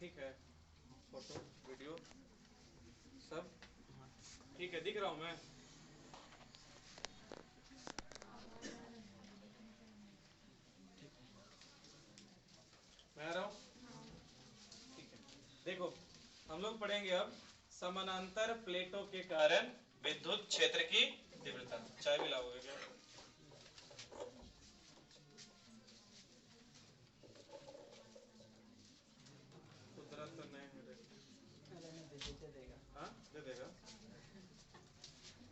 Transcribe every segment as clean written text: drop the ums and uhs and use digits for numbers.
ठीक है, photo video सब ठीक है, दिख रहा हूँ मैं। मैं आ रहा हूँ, ठीक है। देखो हम लोग पढ़ेंगे अब समानांतर प्लेटों के कारण विद्युत क्षेत्र की तीव्रता। चाय भी लाओगे क्या? कुदरत तो नहीं है रे। हाँ दे देगा,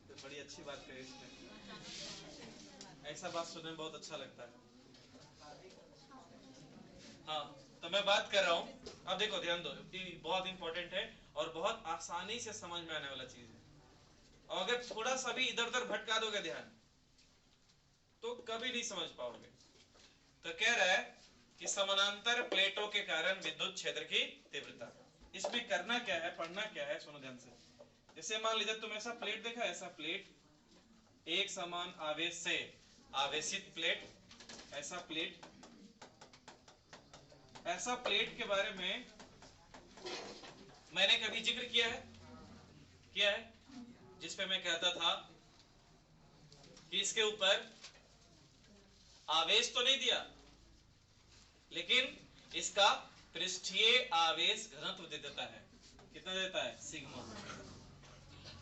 तो बड़ी अच्छी बात कही इसने। ऐसा बात सुनने में बहुत अच्छा लगता है। हाँ तो मैं बात कर रहा हूँ, अब देखो ध्यान दो, ये बहुत इंपॉर्टेंट है और बहुत आसानी से समझ में आने वाला चीज है। और अगर थोड़ा सा भी इधर उधर भटका दोगे ध्यान तो कभी नहीं समझ पाओगे। तो कह रहा है कि समानांतर प्लेटों के कारण विद्युत क्षेत्र की तीव्रता। इसमें करना क्या है, पढ़ना क्या है, सुनो ध्यान से। जैसे मान लीजिए तुम ऐसा प्लेट देखा, ऐसा प्लेट, एक समान आवेश से आवेशित प्लेट, ऐसा प्लेट, ऐसा प्लेट के बारे में मैंने कभी जिक्र किया है? किया है, जिसपे मैं कहता था कि इसके ऊपर आवेश तो नहीं दिया, लेकिन इसका पृष्ठीय आवेश घनत्व दे देता है। कितना देता है? सिग्मा।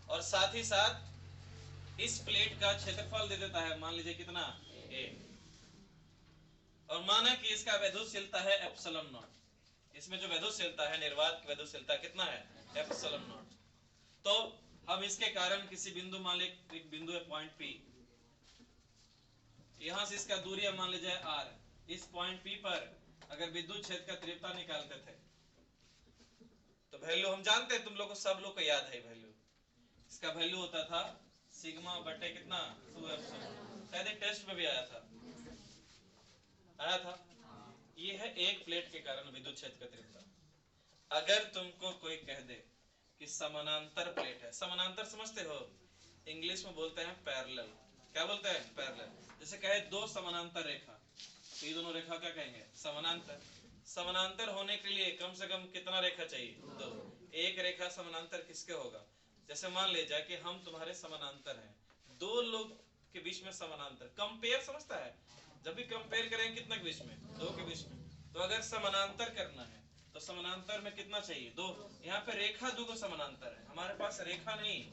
और साथ ही साथ इस प्लेट का क्षेत्रफल दे देता है, मान लीजिए कितना? a। और माना कि इसका वैद्युतशीलता है एप्सिलॉन नॉट। इसमें जो वैद्युतशीलता है, निर्वात की वैद्युतशीलता कितना है? Epsilon not. तो हम इसके कारण किसी बिंदु, मान लीजिए एक बिंदु है पॉइंट P, यहां से इसका दूरी मान लीजिए r। इस पॉइंट P पर अगर विद्युत क्षेत्र का तीव्रता निकालते थे तो वैल्यू हम जानते हैं, तुम लोग को, सब लोग को याद है वैल्यू। इसका वैल्यू होता था सिग्मा बटे कितना? 2 एप्सिलॉन। शायद एक टेस्ट में भी आया था, आया था। ये है एक प्लेट के कारण विद्युत क्षेत्र का तीव्रता। अगर तुमको कोई कह दे कि समानांतर प्लेट है, समानांतर समझते हो? इंग्लिश में बोलते हैं पैरेलल। क्या बोलते हैं? पैरेलल। जैसे कहे दो समानांतर रेखा, तो ये दोनों रेखा क्या कहेंगे? समानांतर। समानांतर होने के लिए कम से कम कितना रेखा चाहिए? दो। एक रेखा समानांतर किसके होगा? जैसे मान ले जाए कि हम तुम्हारे समानांतर हैं, दो लोग के बीच में समानांतर, कंपेयर समझता है? जब भी कंपेयर करेंगे कितना के बीच में? दो के बीच में। तो अगर समानांतर करना है तो समानांतर में कितना चाहिए? दो। यहाँ पे रेखा दो समानांतर है, हमारे पास रेखा नहीं,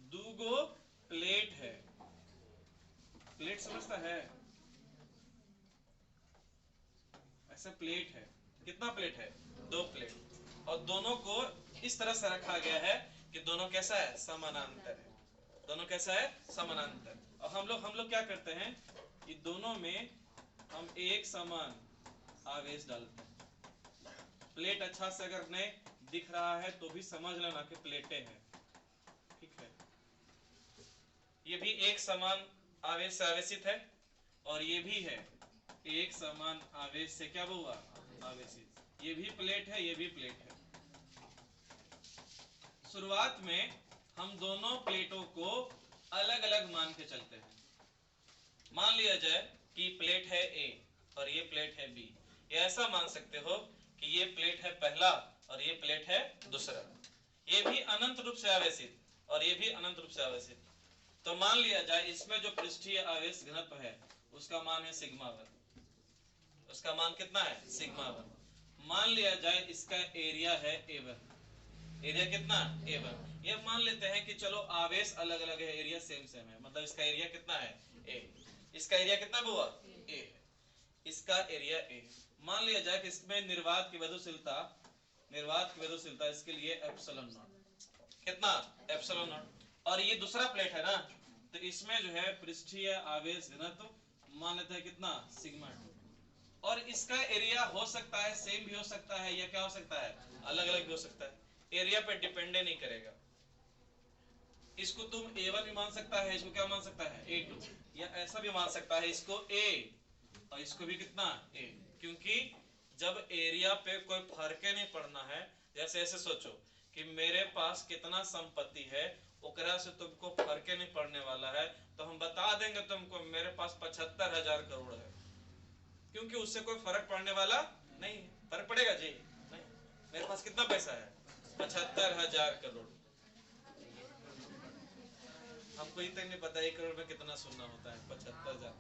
दो प्लेट है। प्लेट समझता है? ऐसा प्लेट है, कितना प्लेट है? दो प्लेट। और दोनों को इस तरह से रखा गया है कि दोनों कैसा है? समानांतर है। दोनों कैसा है? समानांतर। और हम लोग क्या करते हैं, ये दोनों में हम एक समान आवेश डालते हैं। प्लेट अच्छा से अगर नहीं दिख रहा है तो भी समझ लेना कि प्लेटें हैं, ठीक है। ये भी एक समान आवेश से आवेशित है और ये भी है एक समान आवेश से क्या हुआ? आवेशित। ये भी प्लेट है, ये भी प्लेट है। शुरुआत में हम दोनों प्लेटों को अलग अलग मान के चलते हैं। मान लिया जाए कि प्लेट है A और ये प्लेट है B। ये ऐसा मान सकते हो कि ये प्लेट है पहला और ये प्लेट है दूसरा। ये भी अनंत रूप से आवेशित और ये भी अनंत रूप से आवेशित। तो मान लिया जाए इसमें जो पृष्ठीय आवेश घनत्व है उसका मान है सिग्मा वन। उसका मान कितना है? Sigma one. मान लिया जाए इसका एरिया है A1। एरिया कितना? A1। ये मान लेते हैं कि चलो आवेश अलग अलग है, एरिया सेम सेम है, मतलब इसका एरिया कितना है? A। इसका एरिया कितना हुआ? A है। इसका एरिया A। मान लिया जाए कि इसमें निर्वात की वैद्युतशीलता इसके लिए एप्सिलॉन नॉट। कितना? Epsilon not. और ये दूसरा प्लेट है ना, तो इसमें जो है पृष्ठीय आवेश घनत्व मान लेते हैं कितना? सिग्मा 2। और इसका एरिया हो सकता है सेम भी हो सकता है या क्या हो सकता है? अलग अलग भी हो सकता है। एरिया पे डिपेंड नहीं करेगा। इसको तुम A1 भी मान सकता है, इसको क्या मान सकता है? A2। या ऐसा भी मान सकता है इसको A और इसको भी कितना? A। क्योंकि जब एरिया पे कोई फर्क नहीं पड़ना है, जैसे ऐसे सोचो कि मेरे पास कितना संपत्ति है, ओकरा से तुमको फर्क नहीं पड़ने वाला है, तो हम बता देंगे तुमको मेरे पास 75,000 करोड़ है, क्योंकि उससे कोई फर्क पड़ने वाला नहीं है। फर्क पड़ेगा जी? नहीं। मेरे पास कितना पैसा है? 75,000 करोड़। हमको ये तक नहीं पता 1 करोड़ में कितना सोना होता है। 75,000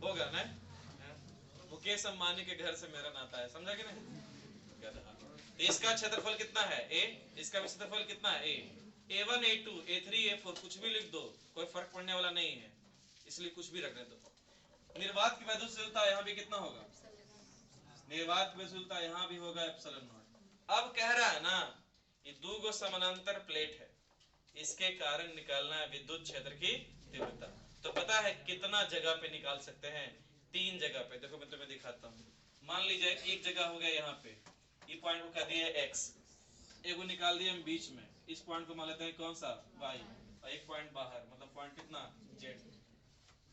होगा ना? मुकेश अंबानी के घर से मेरा नाता है, समझा कि नहीं? तो इसका क्षेत्रफल कितना है? ए। इसका भी क्षेत्रफल कितना है? ए। A1 A2 A3 A4 कुछ भी लिख दो, कोई फर्क पड़ने वाला नहीं है, इसलिए कुछ भी रखने दो। निर्वात की वैद्युतशीलता यहाँ भी कितना होगा? निर्वात की वैद्युतशीलता यहाँ भी होगा एप्सिलॉन नॉट। अब कह रहा है ना, ये दो गो समानांतर प्लेट है, इसके कारण निकालना है विद्युत क्षेत्र की तीव्रता। तो पता है कितना जगह पे निकाल सकते हैं? 3 जगह पे। देखो मैं तुम्हें दिखाता हूँ। मान लीजिए एक जगह हो गया यहाँ पे, ये पॉइंट को कह दिया x, एगो निकाल दिया हम बीच में, इस पॉइंट को मान लेते हैं कौन सा? y, और एक पॉइंट बाहर, मतलब पॉइंट कितना? z।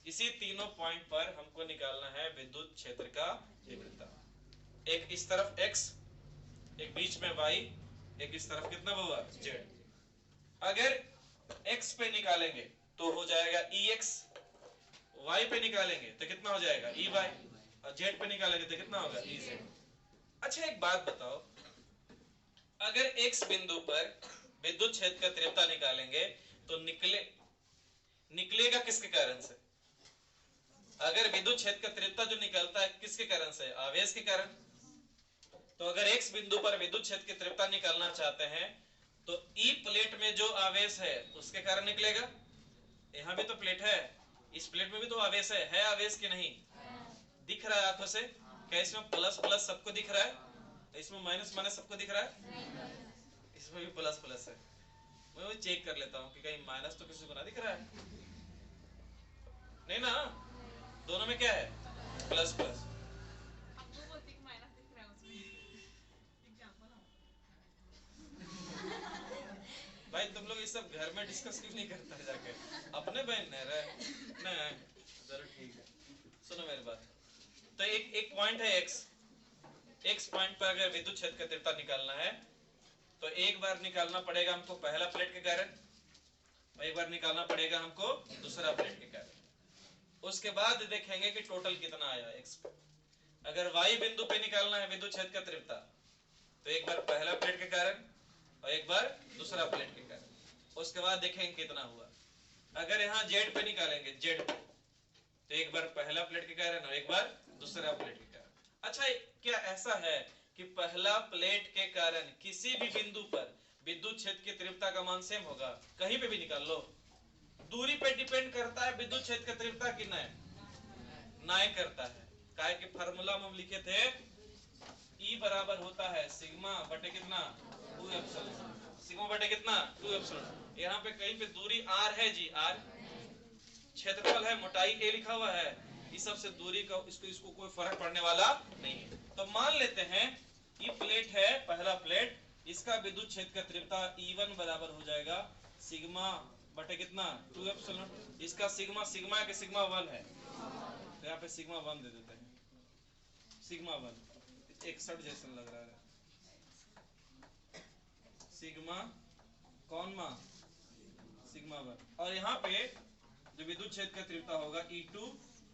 इसी तीनों पॉइंट पर हमको निकालना है विद्युत क्षेत्र का तीव्रता। एक इस तरफ x, एक बीच में y, एक इस तरफ कितना होगा? z। अगर x पे निकालेंगे तो हो जाएगा Ex, y पे निकालेंगे तो कितना हो जाएगा? Ey, और z पे निकालेंगे तो कितना होगा? Ez। अच्छा एक बात बताओ, अगर x बिंदु पर विद्युत क्षेत्र का तीव्रता निकालेंगे तो निकलेगा किसके कारण से? अगर विद्युत क्षेत्र का तीव्रता जो निकलता है किसके कारण से? आवेश के कारण। तो अगर x बिंदु पर विद्युत क्षेत्र की तीव्रता निकालना चाहते हैं तो ई प्लेट में जो आवेश है उसके कारण निकलेगा। यहाँ भी तो प्लेट है, इस प्लेट में भी तो आवेश है आवेश की नहीं? दिख रहा है आंखों से? क्या इसमें प्लस प्लस सबको दिख रहा है? इसमें माइनस माइनस सबको दिख रहा है? इसमें भी प्लस प्लस है। मैं वो चेक कर लेता हूँ कि कहीं माइनस तो किसी को ना दिख रहा है। नहीं ना, दोनों में क्या है? Plus plus. भाई तुम लोग ये सब घर में डिस्कस क्यों नहीं करता है जाके? अपने बहन ने रहे नहीं, चलो ठीक है, सुनो मेरी बात। तो एक पॉइंट है x पॉइंट पर अगर विद्युत क्षेत्र का तीव्रता निकालना है तो एक बार निकालना पड़ेगा हमको पहला प्लेट के कारण, और एक बार निकालना पड़ेगा हमको दूसरा प्लेट के कारण। उसके बाद देखेंगे कि टोटल कितना आया x पे। अगर y बिंदु पे निकालना है विद्युत क्षेत्र का तीव्रता तो एक बार पहला प्लेट के कारण और एक बार दूसरा प्लेट के कारण, उसके बाद देखेंगे कितना हुआ। अगर यहाँ z पे निकालेंगे, z पे, तो एक बार पहला प्लेट के कारण और एक बार दूसरा प्लेट के कारण। अच्छा क्या ऐसा है कि पहला प्लेट के कारण किसी भी बिंदु पर विद्युत क्षेत्र की तीव्रता का मान सेम होगा? कहीं पे भी निकाल लो, दूरी पे डिपेंड करता है विद्युत क्षेत्र की तीव्रता की नहीं करता है। काय के फार्मूला में हम लिखे थे E बराबर होता है सिग्मा बटे कितना? 2 एप्सिलॉन। सिग्मा बटे कितना? 2 एप्सिलॉन। यहाँ पे कहीं पे दूरी r है जी, r क्षेत्रफल है, मोटाई a लिखा हुआ है, इस सबसे दूरी का इसको कोई फर्क पड़ने वाला नहीं है। तो मान लेते हैं ये प्लेट है, पहला प्लेट, इसका विद्युत क्षेत्र का तीव्रता E1 बराबर हो जाएगा सिग्मा बटे कितना? 2 एप्सिलॉन। इसका सिग्मा के सिग्मा 1 है, तो यहाँ पे सिग्मा 1 दे देते हैं, सिग्मा 1 61 जैसा लग रहा है, सिग्मा कौन मा? सिग्मा 1। और यहाँ पे जो विद्युत क्षेत्र का तीव्रता होगा E2,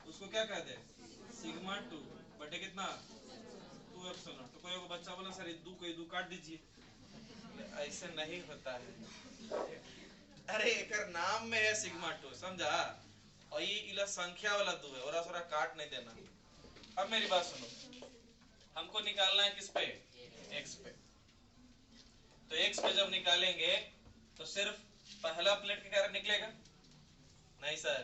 उसको क्या कह दे? सिग्मा 2 बटे कितना? 2 एप्सिलॉन। तो कोई बच्चा बोला सर दो कोई दो काट दीजिए, ऐसे नहीं होता है। अरे एक नाम में है सिग्मा 2, समझा? और ये इला संख्या वाला 2 है, और थोड़ा काट नहीं देना। अब मेरी बात सुनो, हमको निकालना है किस पे? x पे। तो x पे जब निकालेंगे तो सिर्फ पहला प्लेट के कारण निकलेगा? नहीं सर,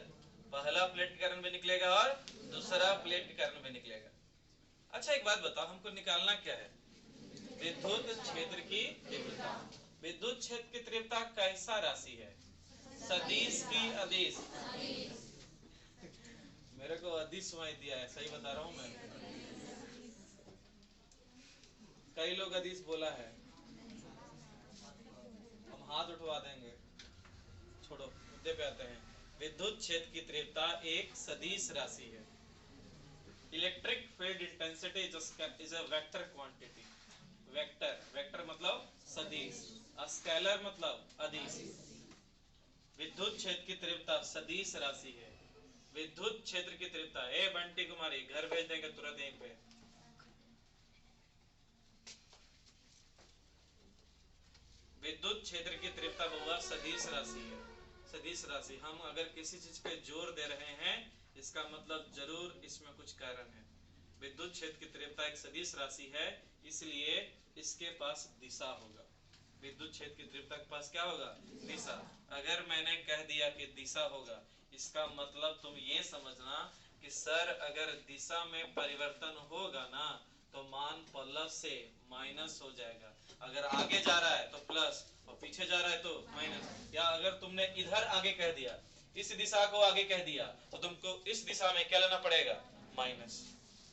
पहला प्लेट के कारण भी निकलेगा और दूसरा प्लेट के कारण भी निकलेगा। अच्छा एक बात बताओ, हमको निकालना क्या है? विद्युत क्षेत्र की तीव्रता। विद्युत क्षेत्र की तीव्रता कैसा राशि है? सदिश की अदिश? मेरे को अदिश सुनाई दिया है, सही बता रहा हूं मैं? कई लोग अदिश बोला है, हम हाथ उठवा देंगे। छोड़ो, मुद्दे पे आते हैं। विद्युत क्षेत्र की तीव्रता एक सदिश राशि है। Electric field intensity is a vector quantity. Vector मतलब सदिश, स्केलर मतलब अदिश। विद्युत क्षेत्र की तीव्रता सदिश राशि है। विद्युत क्षेत्र की तीव्रता, ए बंटी कुमारी घर भेज देंगे तुरंत यहीं पे। विद्युत क्षेत्र की तीव्रता बहुआ सदिश राशि है। सदिश राशि, हम अगर किसी चीज पे जोर दे रहे हैं इसका मतलब जरूर इसमें कुछ कारण है। विद्युत क्षेत्र की तीव्रता एक सदिश राशि है, इसलिए इसके पास दिशा होगा। विद्युत क्षेत्र की तीव्रता के पास क्या होगा? दिशा। अगर मैंने कह दिया कि दिशा होगा, इसका मतलब तुम ये समझना कि सर अगर दिशा में परिवर्तन होगा ना तो मान प्लस से माइनस हो जाएगा। अगर आगे जा रहा है तो प्लस और पीछे जा रहा है तो माइनस। या अगर तुमने इधर आगे कह दिया, इस दिशा को आगे कह दिया, तो तुमको इस दिशा में क्या लेना पड़ेगा? माइनस।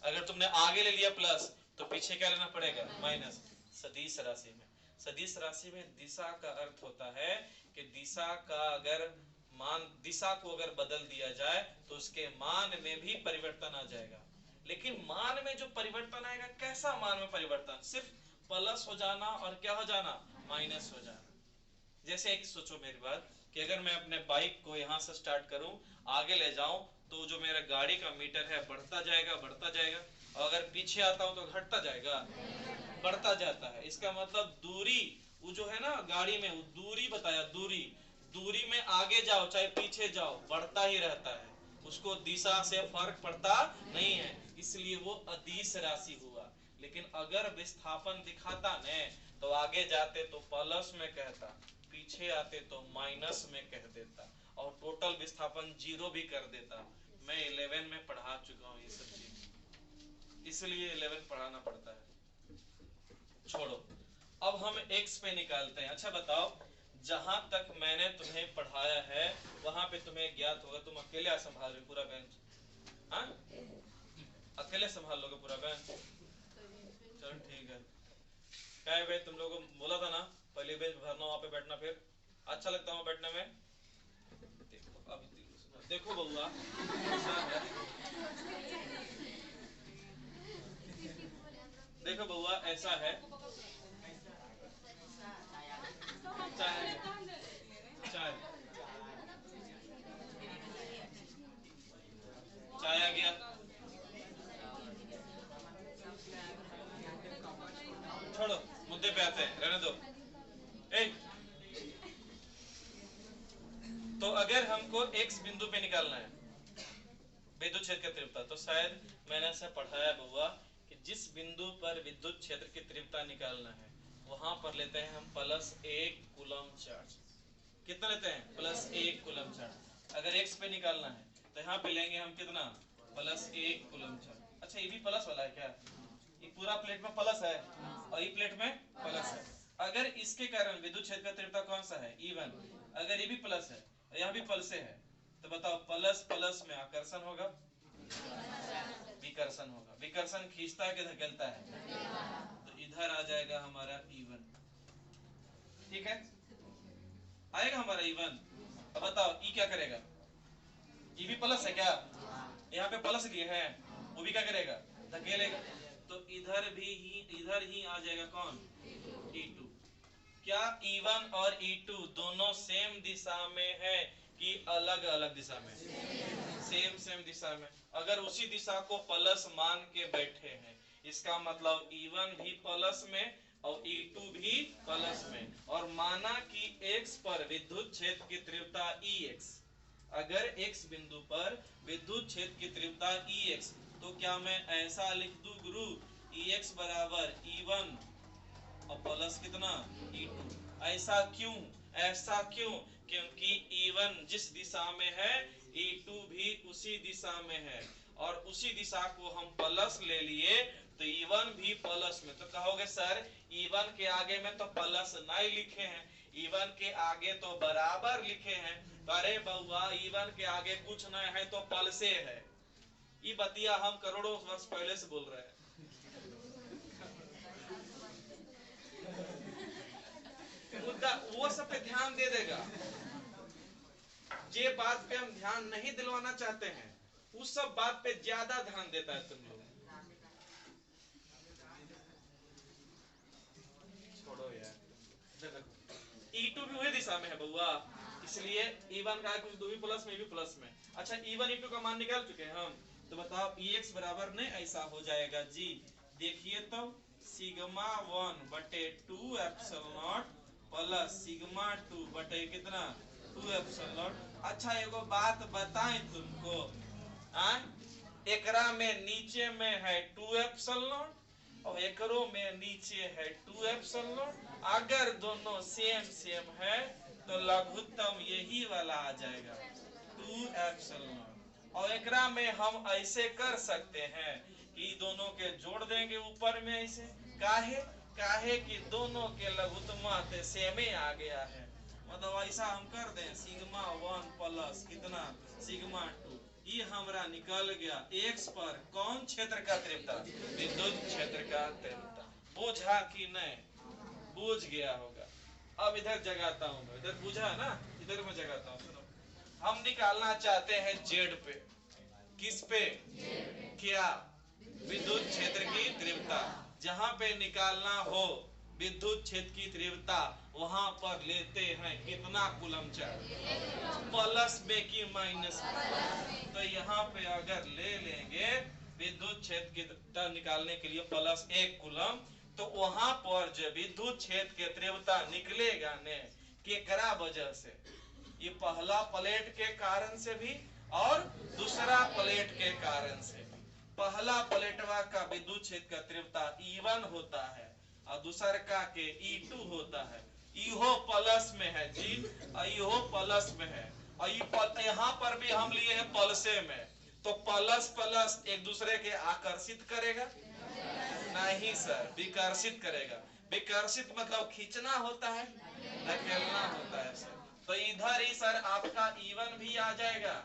अगर तुमने आगे ले लिया प्लस तो पीछे क्या लेना पड़ेगा? माइनस। सदिश राशि में, सदिश राशि में दिशा का अर्थ होता है कि दिशा का अगर मान, दिशा को अगर बदल दिया जाए तो उसके मान में भी परिवर्तन आ जाएगा। लेकिन मान में जो परिवर्तन आएगा, कैसा मान में परिवर्तन? सिर्फ प्लस हो जाना और क्या हो जाना? माइनस हो जाना। जैसे एक सोचो मेरी बात कि अगर मैं अपने बाइक को यहाँ से स्टार्ट करूं, आगे ले जाऊं, तो जो मेरा गाड़ी का मीटर है बढ़ता जाएगा बढ़ता जाएगा, और अगर पीछे आता हूं तो घटता जाएगा, बढ़ता जाता है। इसका मतलब दूरी, वो जो है ना गाड़ी में, वो दूरी बताया, दूरी, दूरी में आगे जाओ चाहे पीछे जाओ बढ़ता ही रहता है, उसको दिशा से फर्क पड़ता नहीं है, इसलिए वो अदिश राशि हुआ। लेकिन अगर विस्थापन दिखाता न, तो आगे जाते तो प्लस में कहता, पीछे आते तो माइनस में कह देता, और टोटल विस्थापन जीरो भी कर देता। मैं 11 में पढ़ा चुका हूँ ये सब चीज, इसलिए 11 पढ़ाना पड़ता है। छोड़ो, अब हम x पे निकालते हैं। अच्छा बताओ, जहां तक मैंने तुम्हें पढ़ाया है वहां पे तुम्हें ज्ञात होगा, तुम अकेले संभाल रहे पूरा बेंच? हाँ, अकेले संभाल लोगे पूरा बेंच? चलो ठीक है। क्या है भाई, तुम लोगों को बोला था ना पहले बेंच भरना, वहां पे बैठना, फिर अच्छा लगता है वहां बैठने में। देखो अब देखो बउआ, ऐसा है, देखो बउआ ऐसा है, चाय चाय चाय आ गया, छोड़ो मुद्दे पे आते हैं, रहने दो। ए, तो अगर हमको x बिंदु पे निकालना है विद्युत क्षेत्र की तीव्रता, तो शायद मैंने ऐसा पढ़ाया बउआ कि जिस बिंदु पर विद्युत क्षेत्र की तीव्रता निकालना है वहां पर लेते हैं हम +1 कूलम चार्ज। कितना लेते हैं? +1 कूलम चार्ज। अगर x पे निकालना है तो यहाँ पे लेंगे हम कितना? +1 कूलम चार्ज। अच्छा ये भी प्लस वाला है क्या? ये पूरा प्लेट में प्लस है और ये प्लेट में प्लस है। अगर इसके कारण विद्युत क्षेत्र का तीव्रता कौन सा है? E1। अगर ये भी प्लस है और यहाँ भी प्लस है, तो बताओ प्लस प्लस में आकर्षण होगा, विकर्षण होगा। विकर्षण खींचता है कि धकेलता है? तो इधर आ जाएगा हमारा E1। ठीक है, आएगा हमारा E1। अब बताओ E क्या करेगा? E भी प्लस है क्या? यहाँ पे प्लस लिए हैं, वो भी क्या करेगा? धकेलेगा। तो इधर ही आ जाएगा कौन? E2। क्या E1 और E2 दोनों सेम दिशा में है कि अलग अलग दिशा में? सेम दिशा में। अगर उसी दिशा को प्लस मान के बैठे हैं, इसका मतलब E1 भी प्लस में और E2 भी प्लस में, और माना कि x पर विद्युत क्षेत्र की तीव्रता Ex, अगर x बिंदु पर विद्युत क्षेत्र की तीव्रता Ex, तो क्या मैं ऐसा लिख दूं गुरु, Ex बराबर E1 और प्लस कितना? E2। ऐसा क्यों? ऐसा क्यों? क्योंकि E1 जिस दिशा में है E2 भी उसी दिशा में है, और उसी दिशा को हम प्लस ले लिए तो E1 भी प्लस में। तो कहोगे सर E1 के आगे में तो प्लस नहीं लिखे हैं, E1 के आगे तो बराबर लिखे हैं। अरे बउआ E1 के आगे कुछ नहीं है तो प्लसे है। ये बतिया हम करोड़ों वर्ष पहले से बोल रहे हैं। मुद्दा वो सब पे ध्यान दे देगा, जे बात पे हम ध्यान नहीं दिलवाना चाहते हैं उस सब बात पे ज्यादा ध्यान देता है तुम लोग। छोड़ो यार, E2 भी वही दिशा में है बउआ, इसलिए E1 का कुछ दो भी प्लस में भी प्लस में। अच्छा E1 E2 का मान निकाल चुके हैं हम, तो बताओ Ex बराबर नहीं ऐसा हो जाएगा जी। देखिए तो sigma 1/2 epsilon not plus sigma 2 बटे कितना 2 एप्सिलॉन नॉट। अच्छा एगो बात बताएं तुमको, एकरा में नीचे में है 2 एप्सिलॉन नॉट और एकरो में नीचे है 2 एप्सिलॉन नॉट। अगर दोनों सेम सेम है तो लघुत्तम यही वाला आ जाएगा 2 एप्सिलॉन नॉट। और एकरा में हम ऐसे कर सकते हैं कि दोनों के जोड़ देंगे ऊपर में ऐसे, काहे काहे कि दोनों के लघुत्तम सेम ही आ गया है। मतलब ऐसा हम कर दें सिग्मा 1 प्लस कितना सिग्मा 2, ये हमारा निकल गया एक्स पर कौन क्षेत्र का तीव्रता, विद्युत क्षेत्र का तीव्रता। बुझा कि नहीं, बुझ गया होगा। अब इधर जगाता हूँ, इधर बुझा ना, इधर में जगाता हूँ। सुनो, हम निकालना चाहते हैं जेड पे, किस पे, क्या, विद्युत क्षेत्र की तीव्रता। जहां पे निकालना हो विद्युत क्षेत्र की तीव्रता वहां पर लेते हैं कितना कूलम चार्ज, प्लस में कि माइनस में। तो यहाँ पे अगर ले लेंगे विद्युत क्षेत्र की तीव्रता निकालने के लिए प्लस 1 कूलम, तो वहां पर जो विद्युत क्षेत्र की तीव्रता निकलेगा ने केकरा वजह से, ये पहला प्लेट के कारण से भी और दूसरा प्लेट के कारण से। पहला प्लेटवा का विद्युत क्षेत्र का तीव्रता E1 होता है और दूसर का के E2 होता है। इहो प्लस में है जी, इहो प्लस में है और यहाँ पर भी हम लिए हैं प्लसे में। तो प्लस प्लस एक दूसरे के आकर्षित करेगा नहीं सर, विकर्षित करेगा। विकर्षित मतलब खींचना होता है, धकेलना होता है सर। तो इधर ही सर आपका E1 भी आ जाएगा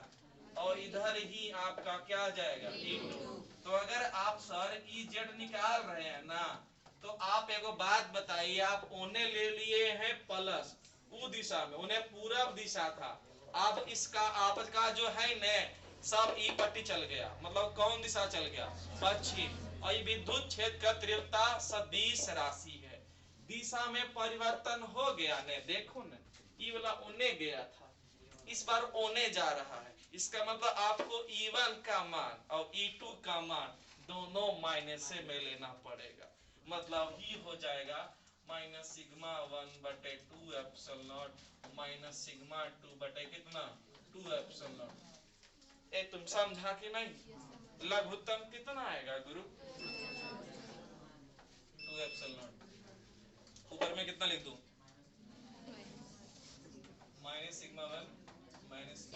और इधर ही आपका क्या आ जाएगा E2। तो अगर आप सर EZ निकाल रहे हैं ना, तो आप एगो बात बताइए, आप ओने ले लिए हैं प्लस उ दिशा में, उन्हें पूरब दिशा था। अब इसका आपका जो है न सब ई पट्टी चल गया, मतलब कौन दिशा चल गया, पश्चिम। और विद्युत क्षेत्र का तीव्रता सदिश राशि है, दिशा में परिवर्तन हो गया ने, देखो न ई वाला ओने गया था, इस बार ओने जा रहा है। इसका मतलब आपको E1 का मान और E2 का मान दोनों माइनस से में लेना पड़ेगा। मतलब ही हो जाएगा माइनस सिग्मा 1 बटे 2 एप्सिलॉन नॉट माइनस सिग्मा 2 बटे कितना 2 एप्सिलॉन नॉट। ए तुम समझा कि नहीं? लघुत्तम कितना आएगा गुरु 2 एप्सिलॉन नॉट। ऊपर में कितना लिख दूं, माइनस सिग्मा 1 माइनस,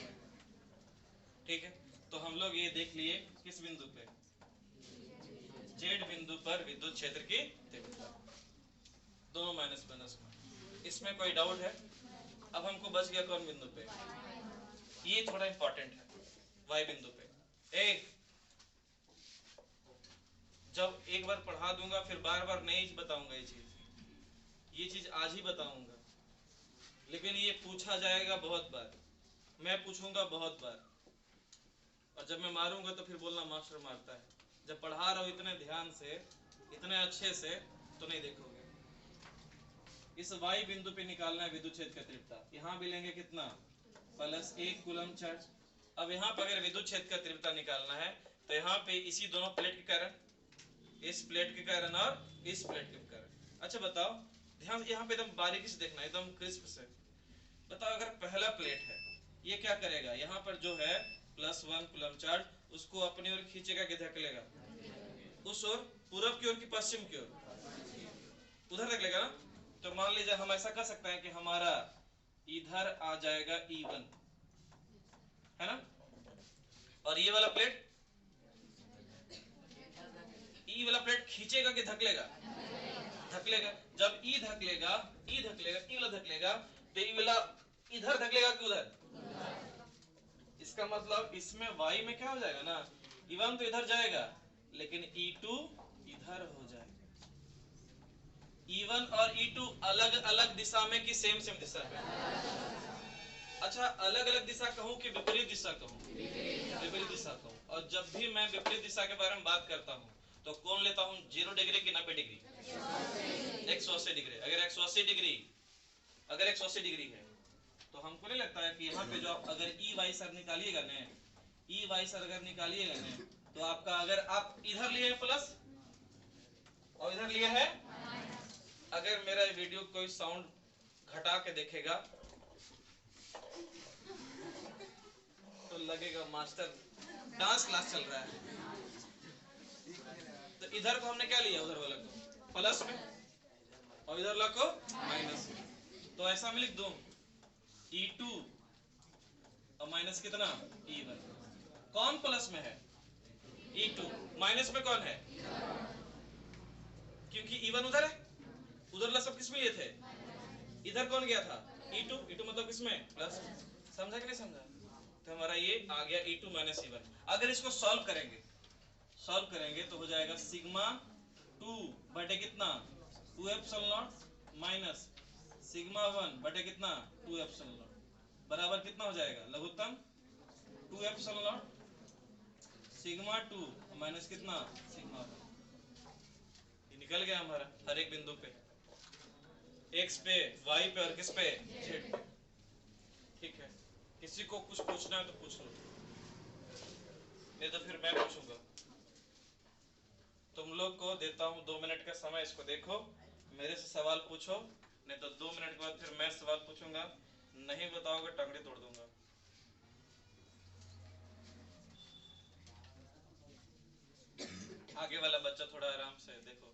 ठीक है। तो हम लोग ये देख लिए किस बिंदु पे, जेड बिंदु पर विद्युत क्षेत्र की तीव्रता, दोनों माइनस माइनस में। इसमें कोई डाउट है? अब हमको बच गया कौन बिंदु पे, ये थोड़ा इंपॉर्टेंट है, वाई बिंदु पे। एक जब एक बार पढ़ा दूंगा फिर बार बार नहीं बताऊंगा ये चीज आज ही बताऊंगा, लेकिन ये पूछा जाएगा बहुत बार, मैं पूछूंगा बहुत बार, और जब मैं मारूंगा तो फिर बोलना मास्टर मारता है। जब पढ़ा रहा हूं इतने ध्यान से, इतने अच्छे से, तो नहीं देखोगे। इस वाई बिंदु पे निकालना है विद्युत क्षेत्र का तीव्रता। यहाँ भी लेंगे कितना प्लस 1 कूलम चार्ज। अब यहाँ पर अगर विद्युत क्षेत्र का तीव्रता निकालना है तो यहाँ पे इसी दोनों प्लेट के कारण, इस प्लेट के कारण और इस प्लेट के कारण। अच्छा बताओ, ध्यान यहाँ पे एकदम बारीकी से देखना, एकदम क्रिस्प से बताओ। अगर पहला प्लेट है, ये क्या करेगा, यहाँ पर जो है प्लस 1 कूलम चार्ज, उसको अपनी ओर खींचेगा कि धकेलेगा, उस ओर, पूरब की ओर की पश्चिम की ओर, उधर धकेलेगा ना। तो मान लीजिए हम ऐसा कर सकते हैं कि हमारा इधर आ जाएगा E1, है ना, और ये वाला प्लेट, ई वाला प्लेट खींचेगा कि धकेलेगा, धकेलेगा। जब ई धकेलेगा, ई धकेलेगा, ई वाला धकेलेगा, तो ई वाला इधर धकेलेगा कि उधर, इसका मतलब इसमें y में क्या हो जाएगा ना, E1 तो इधर जाएगा लेकिन E2 इधर हो जाएगा। E1 और E2 अलग अलग दिशा में कि सेम सेम दिशा में? अच्छा, अलग अलग दिशा कहूं कि विपरीत दिशा कहूं? विपरीत दिशा कहूं। और जब भी मैं विपरीत दिशा के बारे में बात करता हूं तो कौन लेता हूं, 0 डिग्री की 90 डिग्री, 180 डिग्री। अगर 180 डिग्री, अगर 180 डिग्री है तो हमको नहीं लगता है कि यहाँ पे जो आप अगर ई वाई सर निकालिएगा ना, ई वाई सर अगर निकालिएगा ना, तो आपका अगर आप इधर लिए है प्लस और इधर लिए है, अगर मेरा वीडियो कोई साउंड घटा के देखेगा तो लगेगा मास्टर डांस क्लास चल रहा है। तो इधर को हमने क्या लिया, उधर वाला को प्लस में और इधर वाला को माइनस में। तो ऐसा मैं लिख दूं E2 और माइनस कितना E1। कौन प्लस में है E2, माइनस में कौन है, क्योंकि E1 उधर है, उधर वाला सब किस में लिए थे, इधर कौन गया था E2, E2 मतलब किसमें प्लस। समझा कि नहीं समझा। तो हमारा ये आ गया E2 माइनस E1। अगर इसको सॉल्व करेंगे तो हो जाएगा सिग्मा 2 बटे कितना 2 एप्सिलॉन नॉट माइनस सिग्मा 1 बटे कितना 2 एप्सिलॉन नॉट बराबर कितना हो जाएगा लघुत्तम 2 एप्सिलॉन नॉट सिग्मा 2 माइनस कितना सिग्मा 1। ये निकल गया हमारा हर एक बिंदु पे, x पे y पे और किस पे z पे। ठीक है, किसी को कुछ पूछना है तो पूछ लो, नहीं तो फिर मैं पूछूंगा। तुम लोग को देता हूँ 2 मिनट का समय, इसको देखो, मेरे से सवाल पूछो, नहीं तो 2 मिनट के बाद फिर मैं सवाल पूछूंगा, नहीं बताओगे टंगड़ी तोड़ दूंगा। आगे वाला बच्चा थोड़ा आराम से देखो।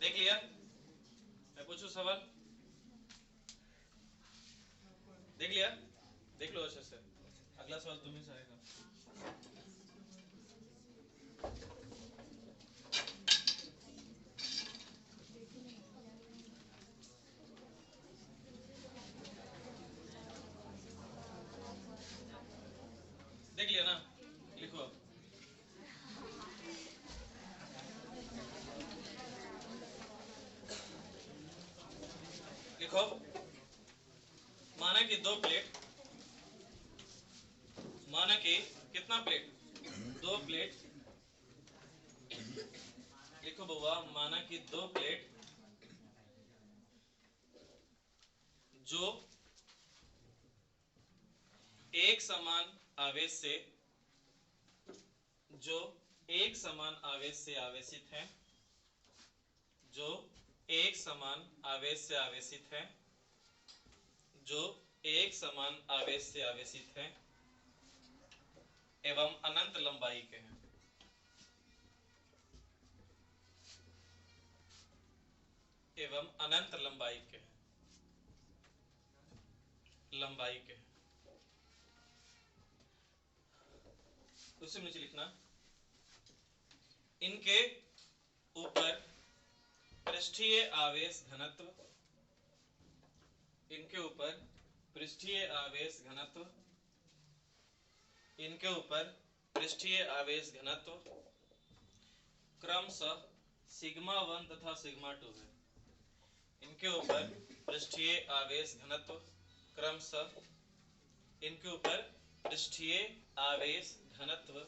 देख लिया, मैं पूछूं सवाल, देख लिया, देख लो अच्छे से। अगला सवाल तुम्हें से आएगा। देख लिया ना, लिखो अब। लिखो, माना कि 2 प्लेट, माना कि कितना प्लेट 2 प्लेट, लिखो बउआ, माना कि 2 प्लेट जो एक समान आवेश से, जो एक समान आवेश से आवेशित हैं, जो एक समान आवेश से आवेशित हैं, जो एक समान आवेश से आवेशित हैं एवं अनंत लंबाई के हैं। एवं अनंत लंबाई के हैं, लंबाई के हैं। उससे नीचे लिखना, इनके ऊपर पृष्ठीय आवेश घनत्व, इनके ऊपर पृष्ठीय आवेश घनत्व, इनके ऊपर पृष्ठीय आवेश घनत्व क्रमशः सिग्मा 1 तथा सिग्मा 2 है। इनके ऊपर पृष्ठीय आवेश घनत्व क्रमशः, इनके ऊपर पृष्ठीय आवेश घनत्व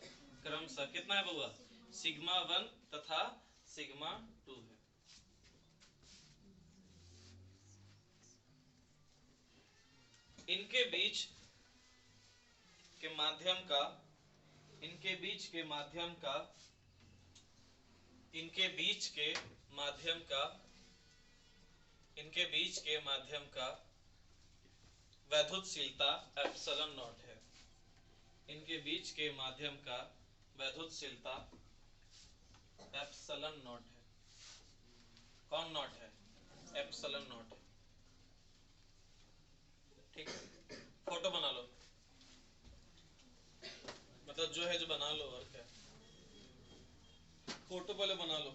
क्रमशः कितना है बउआ, सिग्मा 1 तथा सिग्मा 2 है। इनके बीच के माध्यम का, इनके बीच के माध्यम का, इनके बीच के माध्यम का, इनके बीच के माध्यम का वैद्युतशीलता एप्सिलॉन नॉट है। इनके बीच के माध्यम का वैद्युतशीलता एप्सिलॉन नॉट है। कौन नॉट है, एप्सिलॉन नॉट है। ठीक है, फोटो बना लो, मतलब जो है जो बना लो, और क्या, फोटो पहले बना लो।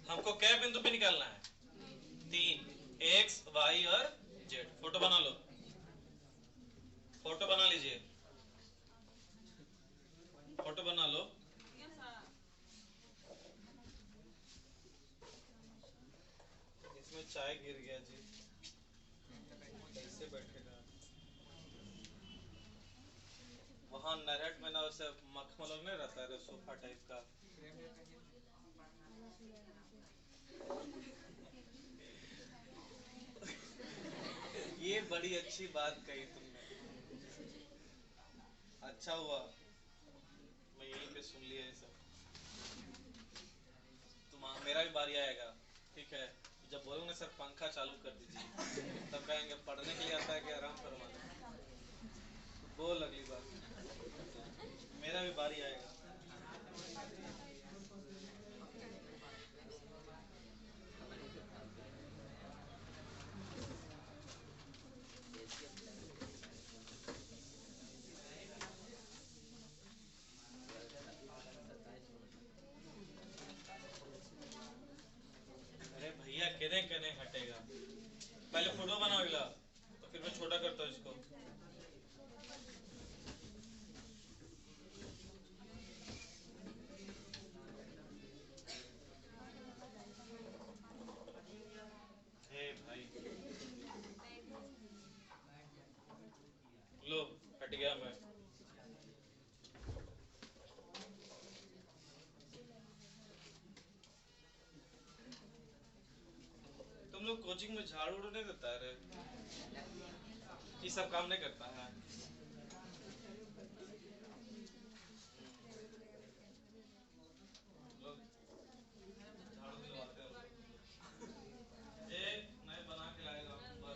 हमको क्या बिंदु पे निकालना है, 3, x y और z। फोटो बना लो, फोटो बना लीजिए, फोटो बना लो। इसमें चाय गिर गया जी, कैसे बैठेगा, वहां से मखमल नहीं रहता है सोफा टाइप का। ये बड़ी अच्छी बात कही तुमने, अच्छा हुआ मैं यहीं पे सुन लिया ये सब। मेरा भी बारी आएगा, ठीक है? जब बोलूंगा सर पंखा चालू कर दीजिए, तब कहेंगे पढ़ने के लिए आता है कि आराम फरमाने। बोल अगली बार, मेरा भी बारी आएगा। अरे भैया केने केने हटेगा, पहले फोटो बनाओ इला, तो फिर मैं छोटा करता हूँ इसको। हे भाई लो हट गया मैं। तुम लोग कोचिंग में झाड़ू उड़ू नहीं देता है रे? ये सब काम नहीं करता है? लोग झाड़ू दिलवाते हो, ये मैं बना के लाएगा पर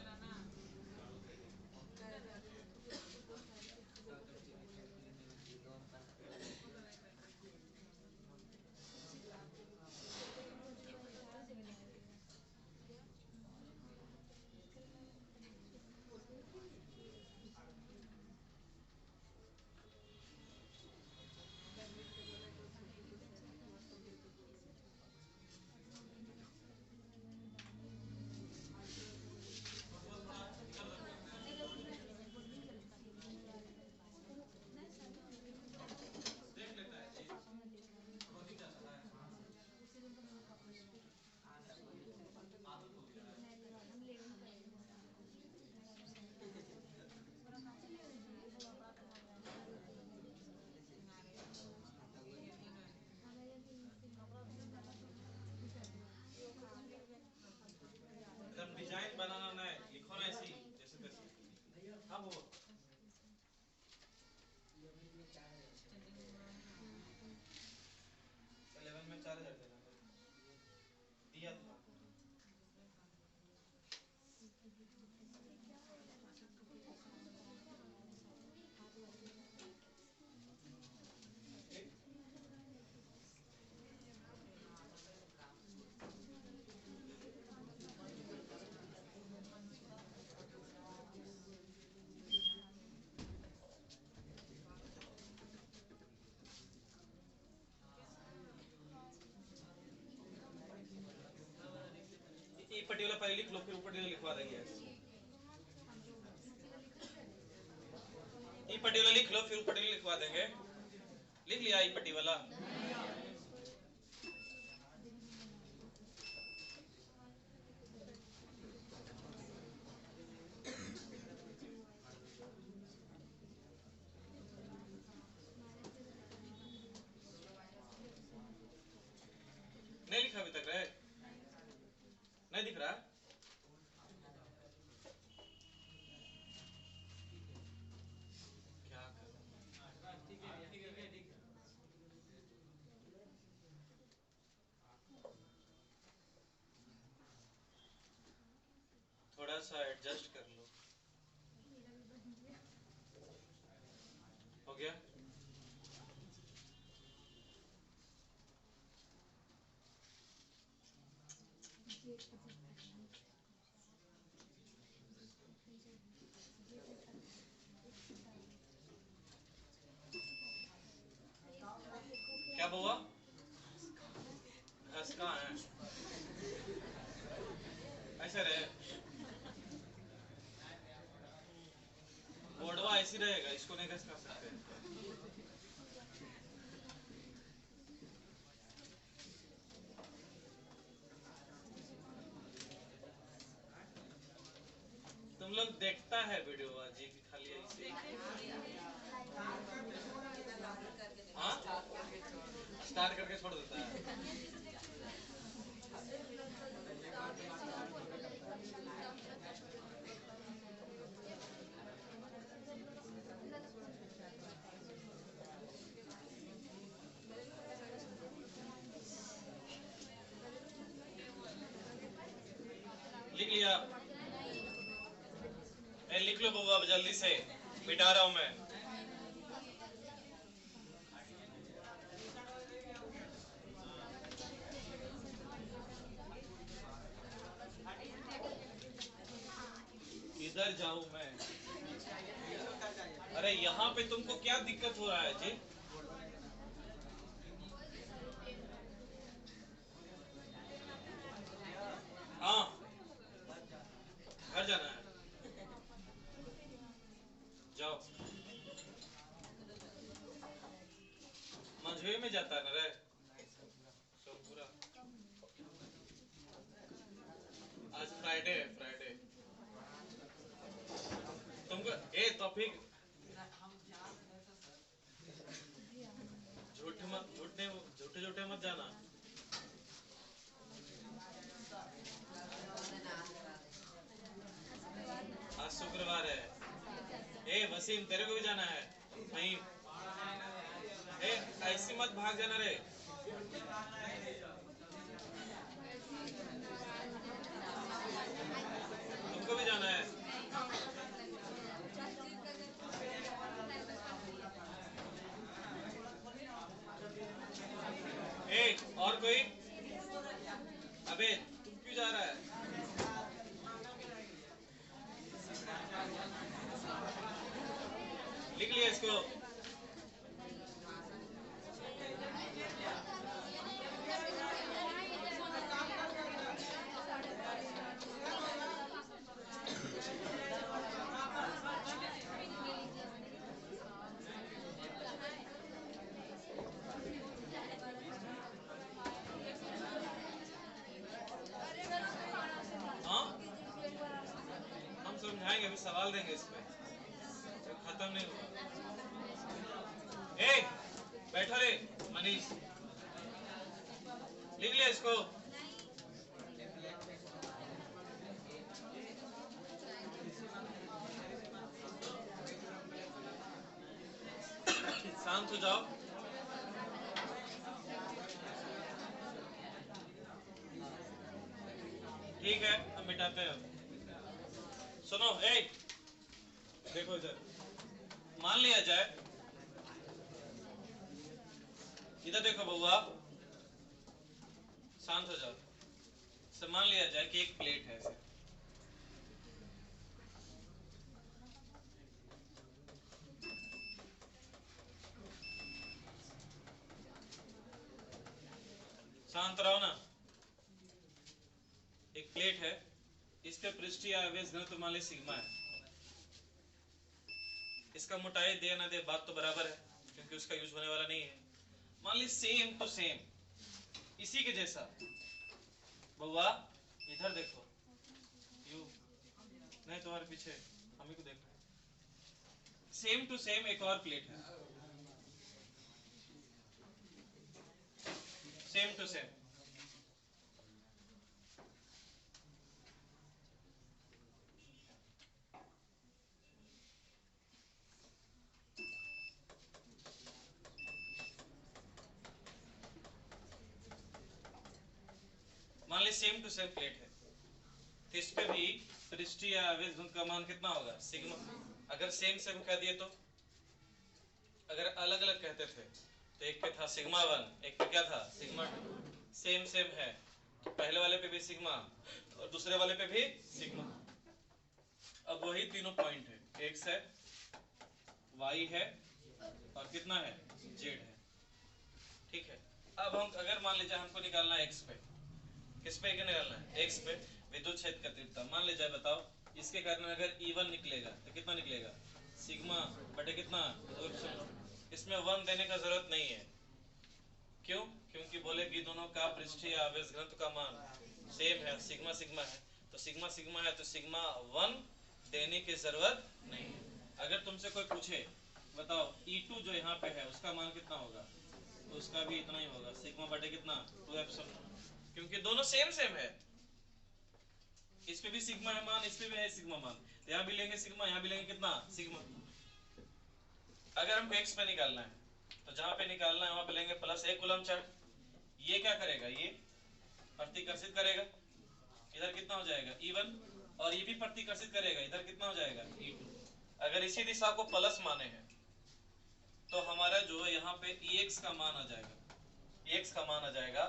देख लेता है जी, वो दिख जाता है, आदत हो गया है। एकदम डिजाइन बनाना नहीं, लिखो ना ऐसी जैसे तैसे। हाँ वो 11 में 4000 देना दिया था। ये पट्टी वाला पहले लिख लो, फिर ऊपर वाला लिखवा देंगे। ई पट्टी वाला लिख लो, फिर ऊपर वाला लिखवा देंगे। लिख लिया ई पट्टी वाला? नहीं लिखा अभी तक रे? नहीं दिख रहा? क्या करूं? थोड़ा सा एडजस्ट कर लो। हो गया? क्या हुआ? घस कहाँ है? ऐसे रहे, बोर्डवा ऐसी रहेगा, इसको नहीं घस कर सकते। तुम लोग देखता है वीडियो जी खाली ऐसे? स्टार्ट करके छोड़ देता है। लिख लिया? लिख लो बउआ जल्दी से, मिटा रहा हूं मैं। इधर जाऊं मैं? अरे यहाँ पे तुमको क्या दिक्कत हो रहा है जी? हाँ, घर जाना है, जाओ। मंझवे में जाता है ना रे पूरा। आज फ्राइडे है, फ्राइडे। तुमको तौफीक झूठे झूठे मत जाना। आज शुक्रवार है। वसीम तेरे को भी जाना है? नहीं, ऐसी मत भाग जाना रे। तुमको भी जाना है? और कोई? अबे तू क्यों जा रहा है? लिख लिया इसको? समझाएंगे, अभी सवाल देंगे इस पे, तो खत्म नहीं हुआ। बैठो रे मनीष, लिख लिया इसको? शांत हो जाओ। ठीक है, अब मिटाते हैं। सुनो, देखो इधर, मान लिया जाए, इधर देखो बउआ, शांत हो जाओ। तो मान लिया जाए कि एक प्लेट है ऐसे, शांत रहो ना। एक प्लेट है, इस पे पृष्ठीय आवेश घनत्व मान ली सिग्मा है। इसका मोटाई दे ना दे बात तो बराबर है, क्योंकि उसका यूज होने वाला नहीं है। मान ली सेम टू सेम, इसी के जैसा। बउआ इधर देखो, यू नहीं, तुम्हारे पीछे, हम ही को देखो। सेम टू सेम एक और प्लेट है, सेम टू सेम। मान ली सेम टू सेम प्लेट है, तो इस पे भी पृष्ठीय आवेश घनत्व का मान कितना होगा? सिग्मा। अगर सेम सेम कह दिए तो, अगर अलग अलग कहते थे तो एक पे था सिग्मा 1, एक पे क्या था? सिग्मा 2। सेम सेम है तो पहले वाले पे भी सिग्मा और दूसरे वाले पे भी सिग्मा। अब वही तीनों पॉइंट है, x है, y है और कितना है? z है। ठीक है, अब हम अगर मान लीजिए हमको निकालना है x पे, किस पे निकालना है? x पे विद्युत क्षेत्र का तीव्रता। मान लीजिए, बताओ इसके कारण अगर E1 निकलेगा तो कितना निकलेगा? सिग्मा बटे कितना? 2। इसमें 1 देने का जरूरत नहीं है, क्यों? क्योंकि बोले कि दोनों का पृष्ठीय आवेश घनत्व का मान सेम है, सिग्मा सिग्मा है, तो सिग्मा सिग्मा है, तो सिग्मा 1 देने की जरूरत नहीं है। अगर तुमसे कोई पूछे, बताओ E2 जो यहाँ पे है उसका मान कितना होगा? तो उसका भी इतना ही होगा, सिग्मा बटे कितना 2 एप्सिलॉन, क्योंकि दोनों सेम सेम है। इस पे भी सिग्मा है मान, इस पे भी है सिग्मा मान, तो यहाँ भी लेंगे सिग्मा, यहाँ भी लेंगे कितना सिग्मा। अगर हमको x पे निकालना है तो जहां पे निकालना है वहां पे लेंगे प्लस 1 कूलम चार्ज। ये क्या करेगा, ये प्रतिकर्षित करेगा, इधर कितना हो जाएगा E1, और ये भी प्रतिकर्षित करेगा, इधर कितना हो जाएगा E2। अगर इसी दिशा को प्लस माने हैं तो हमारा जो है यहाँ पे Ex का मान आ जाएगा, Ex का मान आ जाएगा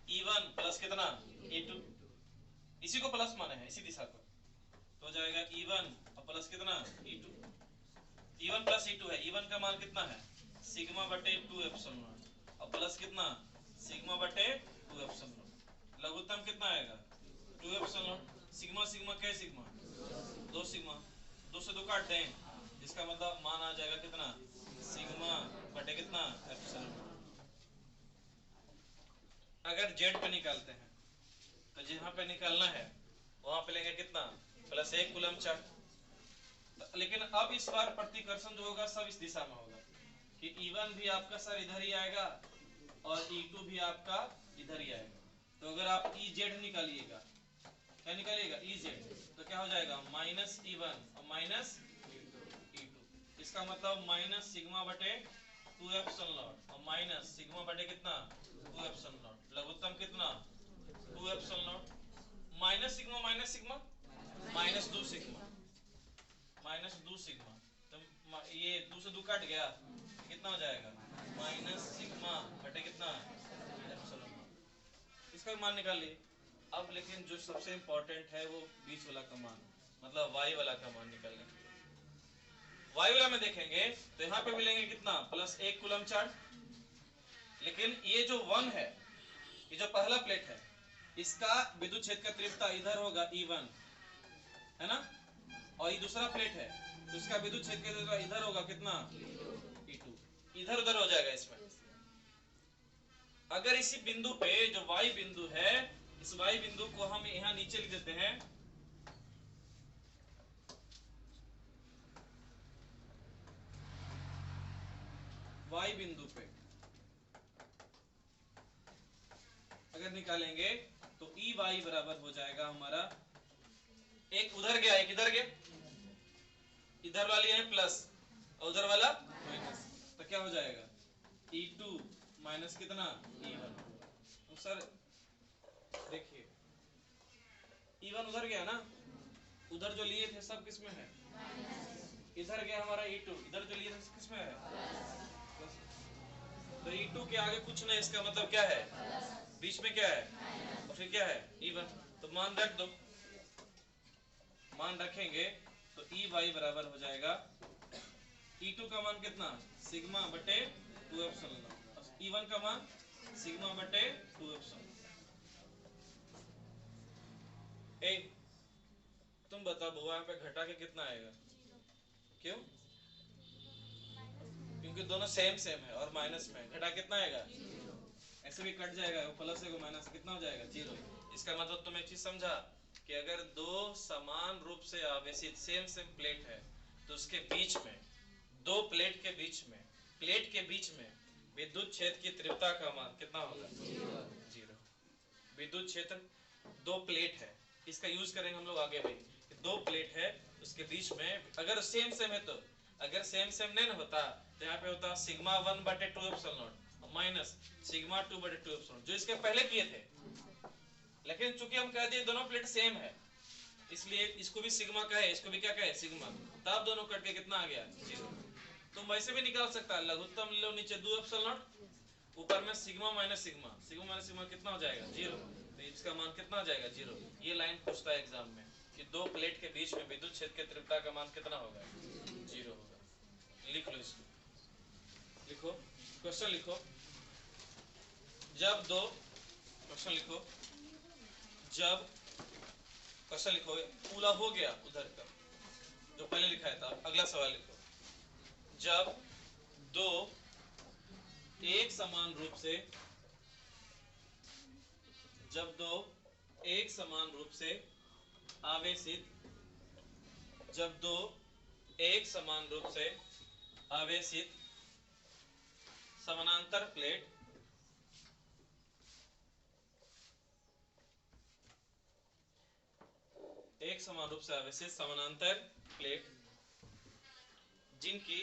E1 प्लस कितना E2, इसी को प्लस माने हैं, इसी दिशा को, तो हो जाएगा E1 और प्लस कितना E2। E1 प्लस E2 है, E1 का मान कितना है सिग्मा बटे 2 एप्सिलॉन, और प्लस कितना सिग्मा बटे 2 एप्सिलॉन, लघुत्तम कितना आएगा 2 एप्सिलॉन। सिग्मा सिग्मा क्या सिग्मा 2 सिग्मा, 2 से 2 काट दें, इसका मतलब मान आ जाएगा कितना सिग्मा बटे कितना एप्सिलॉन। अगर जेड पे निकालते हैं तो जहां पे निकालना है वहां पे लेंगे कितना प्लस 1 कूलम चार्ज। लेकिन अब इस बार प्रतिकर्षण जो होगा सब इस दिशा में होगा कि E1 भी आपका सर इधर ही आएगा और E2 भी आपका इधर ही आएगा। तो अगर आप EZ निकालिएगा, क्या निकालिएगा EZ, तो क्या हो जाएगा माइनस E1 और माइनस E2। इसका मतलब माइनस सिग्मा बटे 2 एप्सिलॉन नॉट और माइनस सिग्मा बटे कितना 2 एप्सिलॉन नॉट, लघुत्तम कितना 2 epsilon not, minus sigma minus 2 sigma, minus 2 sigma, तो ये 2 से 2 कट गया, कितना हो जाएगा माइनस सिग्मा बटे कितना एप्सिलॉन नॉट। इसका मान निकाल लिए। अब लेकिन जो सबसे इंपॉर्टेंट है वो बीच वाला का मान, मतलब y वाला का मान निकालने के लिए। y वाला में देखेंगे तो यहाँ पे मिलेंगे कितना प्लस 1 कूलम चार्ज, लेकिन ये जो 1 है, ये जो पहला प्लेट है, इसका विद्युत क्षेत्र का तीव्रता इधर होगा E1 है ना, और ये दूसरा प्लेट है तो इसका विद्युत क्षेत्र का तीव्रता इधर होगा कितना E2, इधर उधर हो जाएगा इसमें। अगर इसी बिंदु पे जो y बिंदु है, इस y बिंदु को हम यहाँ नीचे लिख देते हैं, y बिंदु पे अगर निकालेंगे तो Ey बराबर हो जाएगा हमारा, एक उधर गया एक इधर गया, इधर वाली है प्लस और उधर वाला माइनस, तो क्या हो जाएगा E2 माइनस कितना E1। तो सर देखिए E1 उधर गया ना, उधर जो लिए थे सब किसमें है, इधर गया हमारा E2, इधर जो लिए थे किसमें है प्लस। तो E2 के आगे कुछ नहीं, इसका मतलब क्या है बीच में क्या है और फिर क्या है E1, तो मान रख दो, मान रखेंगे तो Ey बराबर हो जाएगा E2 का मान कितना सिग्मा बटे 2 एप्सिलॉन, E1 का मान सिग्मा बटे 2 एप्सिलॉन। ए तुम बताओ बुआ यहाँ पे घटा के कितना आएगा, क्यों, क्योंकि दोनों सेम सेम है और माइनस में घटा कितना आएगा, ऐसे भी कट जाएगा, वो प्लस है वो माइनस कितना हो जाएगा 0। इसका मतलब तुम एक चीज समझा कि अगर दो समान रूप से आवेशित सेम सेम प्लेट है तो उसके बीच में, दो प्लेट के बीच में, प्लेट के बीच में विद्युत क्षेत्र की तीव्रता का मान कितना होगा 0। विद्युत क्षेत्र दो प्लेट है, इसका यूज करेंगे हम लोग आगे भी, दो प्लेट है उसके बीच में अगर सेम सेम है, तो अगर सेम सेम नहीं होता तो यहाँ पे होता सिग्मा 1 बटे 2 एप्सिलॉन नॉट माइनस सिग्मा 2 बटे 2 एप्सिलॉन, जो इसके पहले किए थे। लेकिन चूंकि हम कह दिए दोनों प्लेट सेम है, इसलिए इसको भी सिग्मा कहे, इसको भी क्या कहे सिग्मा, तब दोनों कट के कितना आ गया 0। तुम वैसे भी निकाल सकता है, लघुत्तम लो नीचे 2 एप्सिलॉन नॉट, ऊपर में sigma minus sigma, sigma minus sigma कितना हो जाएगा 0, तो इसका मान कितना आ जाएगा 0। ये लाइन पूछता है एग्जाम में कि दो प्लेट के बीच में विद्युत क्षेत्र की तीव्रता का मान कितना होगा 0 होगा। लिख लो इसको, लिखो क्वेश्चन लिखो, जब दो क्वेश्चन लिखो, जब क्वेश्चन लिखो पूरा हो गया उधर का जो पहले लिखा था, अगला सवाल लिखो, जब दो एक समान रूप से, जब दो एक समान रूप से आवेशित, जब दो एक समान रूप से आवेशित समानांतर प्लेट एक समान रूप से आवेशित समानांतर प्लेट जिनकी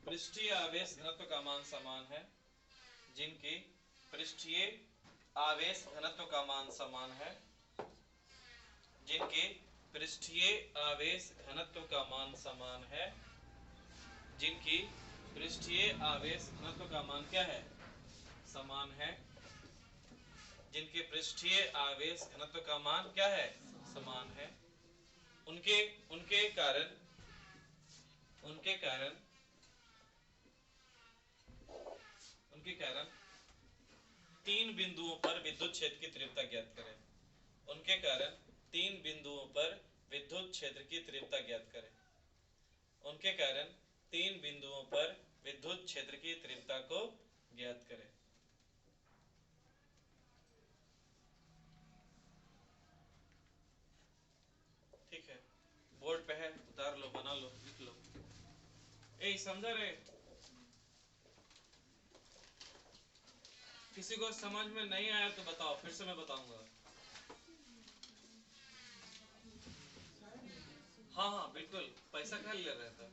पृष्ठीय आवेश घनत्व का मान समान है, जिनकी पृष्ठीय आवेश घनत्व का मान समान है, जिनके पृष्ठीय आवेश घनत्व का मान समान है, जिनकी पृष्ठीय आवेश घनत्व का मान क्या है, समान है, जिनके पृष्ठीय आवेश घनत्व का मान क्या है, समान है, उनके उनके कारण उनके कारण तीन बिंदुओं पर विद्युत क्षेत्र की तीव्रता ज्ञात करें। उनके कारण तीन बिंदुओं पर विद्युत क्षेत्र की तीव्रता ज्ञात करें। उनके कारण तीन बिंदुओं पर विद्युत क्षेत्र की तीव्रता को ज्ञात करें। ठीक है, बोर्ड पे है, उतार लो, बना लो, लिख लो। ए समझा रहे? किसी को समझ में नहीं आया तो बताओ, फिर से मैं बताऊंगा। हाँ हाँ बिल्कुल, पैसा क्या ले रहे थे?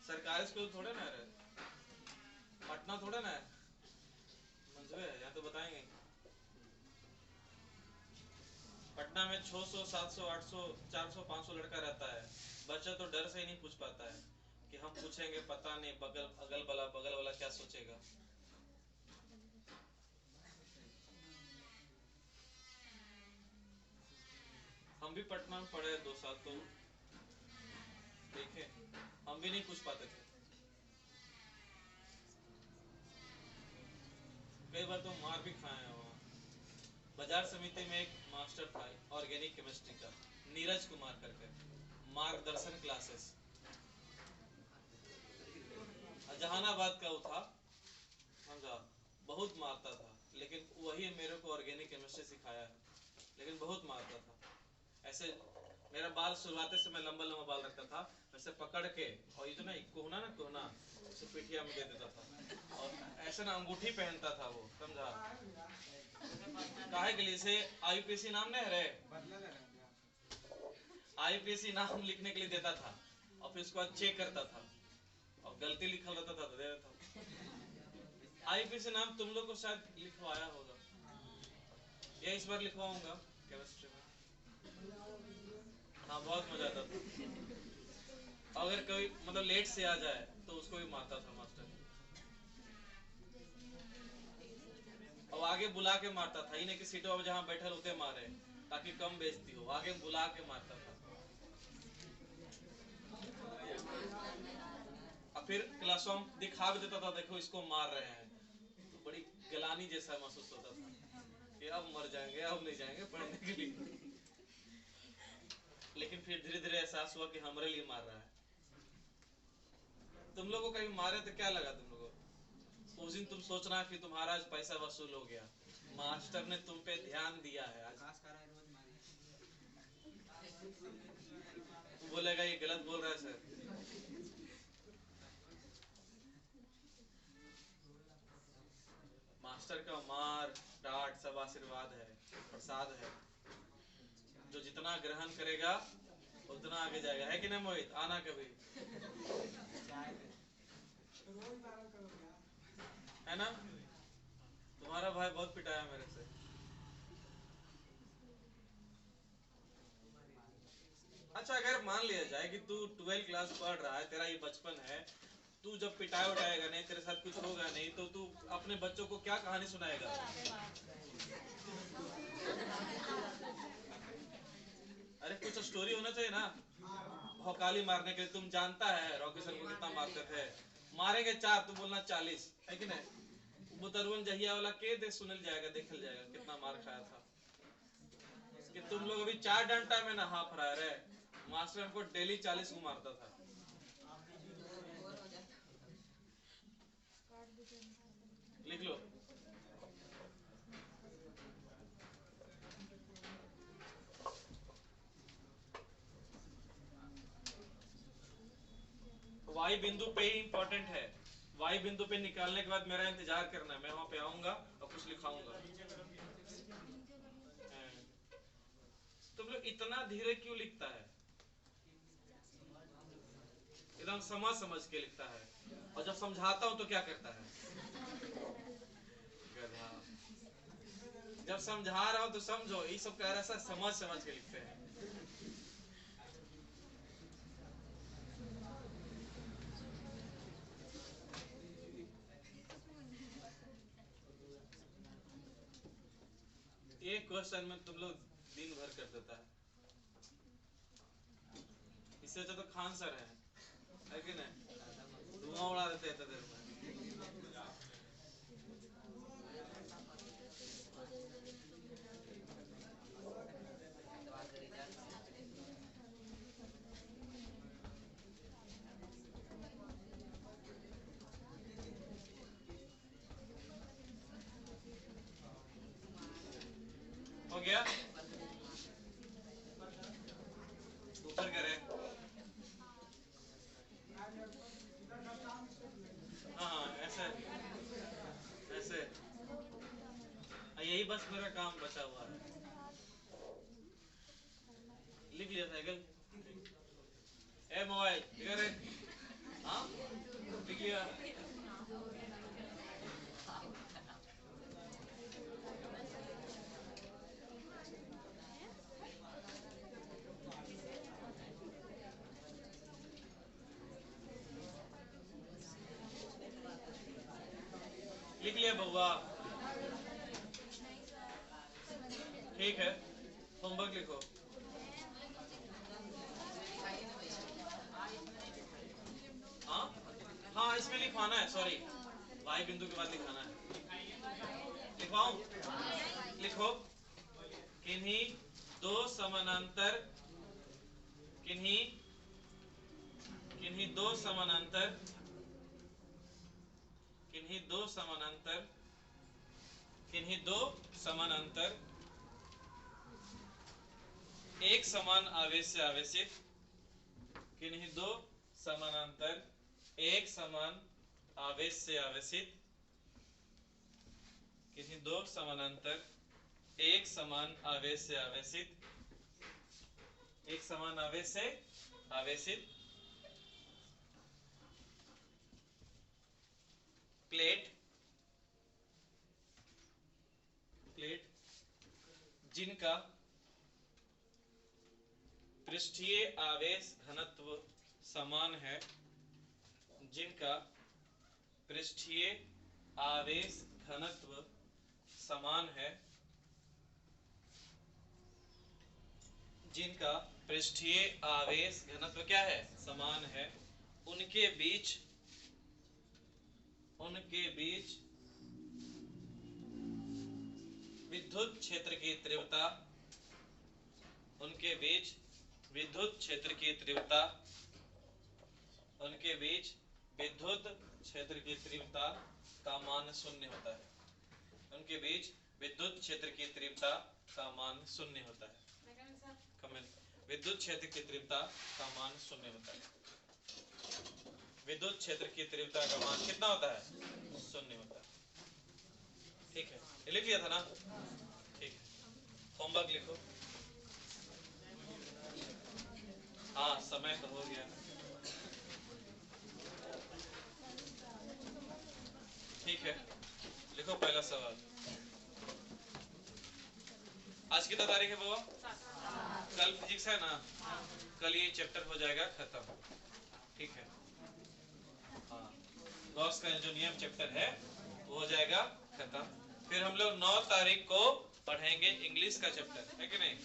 सरकारी स्कूल थोड़े ना है, पटना थोड़े ना है, मंझवे है, यहाँ तो बताएंगे। पटना में 600, 700, 800, 400, 500 लड़का रहता है। बच्चा तो डर से ही नहीं पूछ पाता है कि हम पूछेंगे पता नहीं बगल वाला क्या सोचेगा। हम भी पटना में पढ़े 2 साल, तो देखे, हम भी नहीं पूछ पाते थे। कई बार तो मार भी खाए हैं वहाँ। बाजार समिति में एक मास्टर था ऑर्गेनिक केमिस्ट्री का, नीरज कुमार करके, मार्गदर्शन क्लासेस, जहानाबाद का वो था, समझा, बहुत मारता था, लेकिन वही मेरे को ऑर्गेनिक केमिस्ट्री सिखाया है, लेकिन बहुत मारता था। ऐसे मेरा बाल शुरुआते से मैं लंबा लंबा बाल रखता था, वैसे पकड़ के, और ये जो ना कोहना ना कोहना, उसे पिठिया में दे देता था, और ऐसे ना अंगूठी पहनता था वो, समझा, काहे के लिए? से आईपीसी नाम नहीं है रे, आईपीसी नाम लिखने के लिए देता था, और फिर उसके बाद चेक करता था, और गलती लिखल रहता था तो दे देता था। आईपीसी नाम तुम लोग को शायद लिखवाया होगा, ये इस बार लिखवाऊंगा केमिस्ट्री में। हाँ बहुत मजा आता था। अगर कोई मतलब लेट से आ जाए तो उसको भी मारता था मास्टर, और आगे बुला के मारता था, इन्हें कि सीटों पर जहाँ बैठे होते मारे ताकि कम बेइज्जती हो, आगे बुला के मारता था। और फिर क्लासों में दिखा भी देता था, देखो इसको मार रहे हैं, तो बड़ी गलानी जैसा महसूस होता था कि अब मर जाएंगे, अब नहीं जाएंगे पढ़ने के लिए। लेकिन फिर धीरे धीरे एहसास हुआ कि हमारे लिए मार रहा है। तुम लोगों को कहीं मारे तो क्या लगा तुम लोगों को? उस दिन तुम सोचना कि तुम्हारा आज पैसा वसूल हो गया, मास्टर ने तुम पे ध्यान दिया है आज। तू बोलेगा ये गलत बोल रहा है सर। मास्टर का मार डांट सब आशीर्वाद है, प्रसाद है, जो जितना ग्रहण करेगा उतना आगे जाएगा, है कि नहीं मोहित? आना कभी, है ना? तुम्हारा भाई बहुत पिटाया मेरे से। अच्छा अगर मान लिया जाए कि तू 12 क्लास पढ़ रहा है, तेरा ये बचपन है, तू जब पिटाया उठाएगा नहीं, तेरे साथ कुछ होगा नहीं, तो तू अपने बच्चों को क्या कहानी सुनाएगा? अरे कुछ स्टोरी होना चाहिए ना, भौकाली मारने के लिए। तुम जानता है रॉकी सर को कितना मारते थे, मारेंगे 4 तो बोलना 40, है कि नहीं? वो तरुण जहिया वाला के दे सुनल जाएगा, देखल जाएगा कितना मार खाया था। कि तुम लोग अभी 4 डंडा में ना हाफ रहा है, मास्टर हमको डेली 40 को मारता था। लिख लो। वाई बिंदु पे ही इंपॉर्टेंट है। वाई बिंदु पे निकालने के बाद मेरा इंतजार करना है, मैं वहां पे आऊंगा और कुछ लिखाऊंगा। तुम लोग इतना धीरे क्यों लिखता है? एकदम समझ समझ के लिखता है, और जब समझाता हूं तो क्या करता है? गधा। जब समझा रहा हूं तो समझो, ये सब कह रहा है समझ समझ के लिखते हैं। एक क्वेश्चन में तुम लोग दिन भर कर देता है। इससे अच्छा तो खान सर है कि नहीं? धुआं उड़ा देते हैं इतने देर में। हो गया? ऊपर करें। हाँ ऐसे ऐसे, यही बस मेरा काम बचा हुआ है। लिख लिया साइकिल। ए मोबाइल इधर है। हाँ लिख लिया। लिख लिया बउआ। ठीक है, होमवर्क लिखो। हाँ हाँ इसमें लिखवाना है, सॉरी वाई बिंदु के बाद लिखाना है। लिखवाऊं? लिखो। किन्हीं दो समानांतर किन्हीं किन्हीं दो समानांतर किन्हीं दो समानांतर किन्हीं दो समानांतर एक समान आवेश से आवेशित किन्हीं दो समानांतर एक समान आवेश से आवेशित किन्हीं दो समानांतर एक समान आवेश से आवेशित एक समान आवेश से आवेशित प्लेट जिनका पृष्ठीय आवेश घनत्व समान है जिनका पृष्ठीय आवेश घनत्व समान है जिनका पृष्ठीय आवेश घनत्व क्या है? समान है। उनके बीच विद्युत क्षेत्र की तीव्रता उनके बीच विद्युत क्षेत्र की तीव्रता उनके बीच विद्युत क्षेत्र की तीव्रता का मान शून्य होता है। उनके बीच विद्युत क्षेत्र की तीव्रता का मान शून्य होता है। विद्युत क्षेत्र की तीव्रता का मान शून्य होता है। विद्युत क्षेत्र की तीव्रता का मान कितना होता है? शून्य होता है। ठीक है, ये लिख लिया था ना? ठीक है, होमवर्क लिखो। हाँ समय तो हो गया। ठीक है, लिखो पहला सवाल। आज कितना तारीख है बाबा? कल फिजिक्स है ना? कल ये चैप्टर हो जाएगा खत्म। ठीक है, हाँ गॉस का जो नियम चैप्टर है वो हो जाएगा खत्म। फिर हम लोग 9 तारीख को पढ़ेंगे इंग्लिश का चैप्टर, है कि नहीं?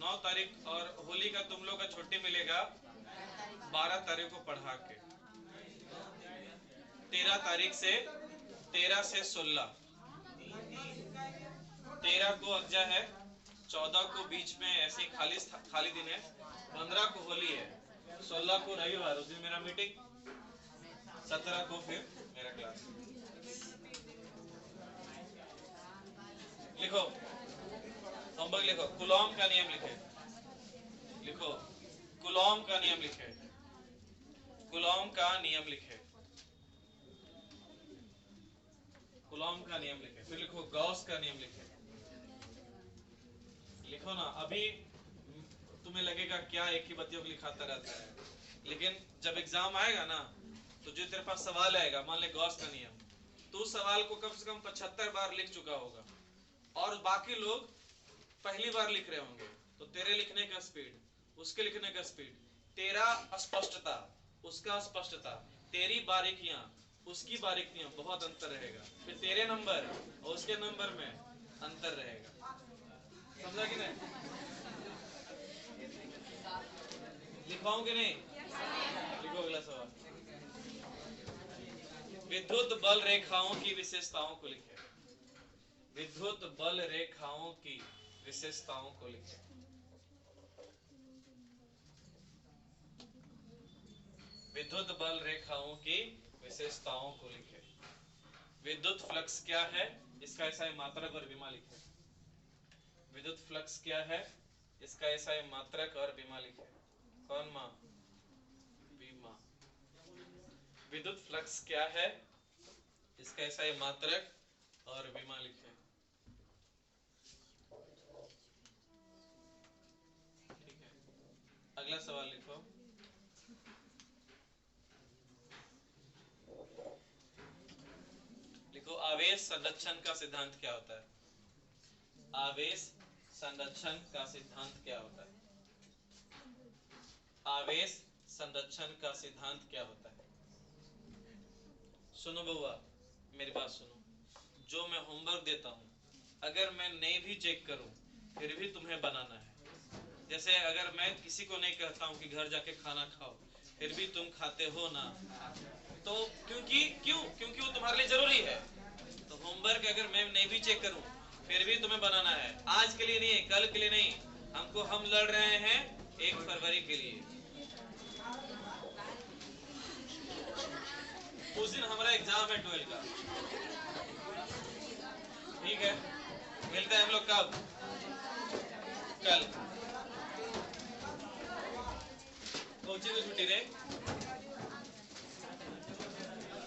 9 तारीख, और होली का तुम लोग का छुट्टी मिलेगा 12 तारीख को पढ़ा के। 13 तारीख से 13 से 16, 13 को अज्जा है, 14 को बीच में ऐसे खाली दिन है, 15 को होली है, 16 को रविवार उस दिन मेरा मीटिंग, 17 को फिर मेरा क्लास। लिखो होमवर्क लिखो, कूलॉम का नियम लिखे। लिखो कूलॉम का नियम लिखे, कूलॉम का नियम लिखे, कूलॉम का नियम लिखे। फिर लिखो गॉस का नियम लिखे। लिखो ना। अभी तुम्हें लगेगा क्या एक ही बच्चों को लिखाता रहता है, लेकिन जब एग्जाम आएगा ना तो जो तेरे पास सवाल आएगा, मान ले गॉस का नियम, तो उस सवाल को कम से कम 75 बार लिख चुका होगा और बाकी लोग पहली बार लिख रहे होंगे, तो तेरे लिखने का स्पीड, उसके लिखने का स्पीड, तेरा स्पष्टता, उसका स्पष्टता, तेरी बारीकियां, उसकी बारीकियां, बहुत अंतर रहेगा। फिर तेरे नंबर और उसके नंबर में अंतर रहेगा। समझा कि नहीं? लिखवाऊं कि नहीं? लिखो अगला सवाल। विद्युत बल रेखाओं की विशेषताओं को लिखे। विद्युत बल रेखाओं की विशेषताओं को लिखे। विद्युत बल रेखाओं की विशेषताओं को लिखे। विद्युत फ्लक्स क्या है, इसका ऐसा मात्रक और विमा लिखे। विद्युत फ्लक्स क्या है, इसका ऐसा मात्रक और विमा लिखे। कौन माँ? विमा। विद्युत फ्लक्स क्या है, इसका ऐसा मात्रक और विमा लिखे। ठीक है, अगला सवाल लिखो। लिखो आवेश संरक्षण का सिद्धांत क्या होता है? आवेश संरक्षण का सिद्धांत क्या होता है? आवेश संरक्षण का सिद्धांत क्या होता है? सुनो बउआ, मेरी बात सुनो। जो मैं होमवर्क देता हूँ, अगर मैं नहीं भी चेक करूं फिर भी तुम्हें बनाना है। जैसे अगर मैं किसी को नहीं कहता हूँ कि घर जाके खाना खाओ, फिर भी तुम खाते हो ना, तो क्योंकि वो तुम्हारे लिए जरूरी है। तो होमवर्क अगर मैं नहीं भी चेक करूं फिर भी तुम्हें बनाना है। आज के लिए नहीं, कल के लिए नहीं, हम लड़ रहे हैं 1 फरवरी के लिए। उस दिन हमारा एग्जाम है 12 का। ठीक है, मिलते हैं हम लोग कब? कल। कोचिंग की छुट्टी रे।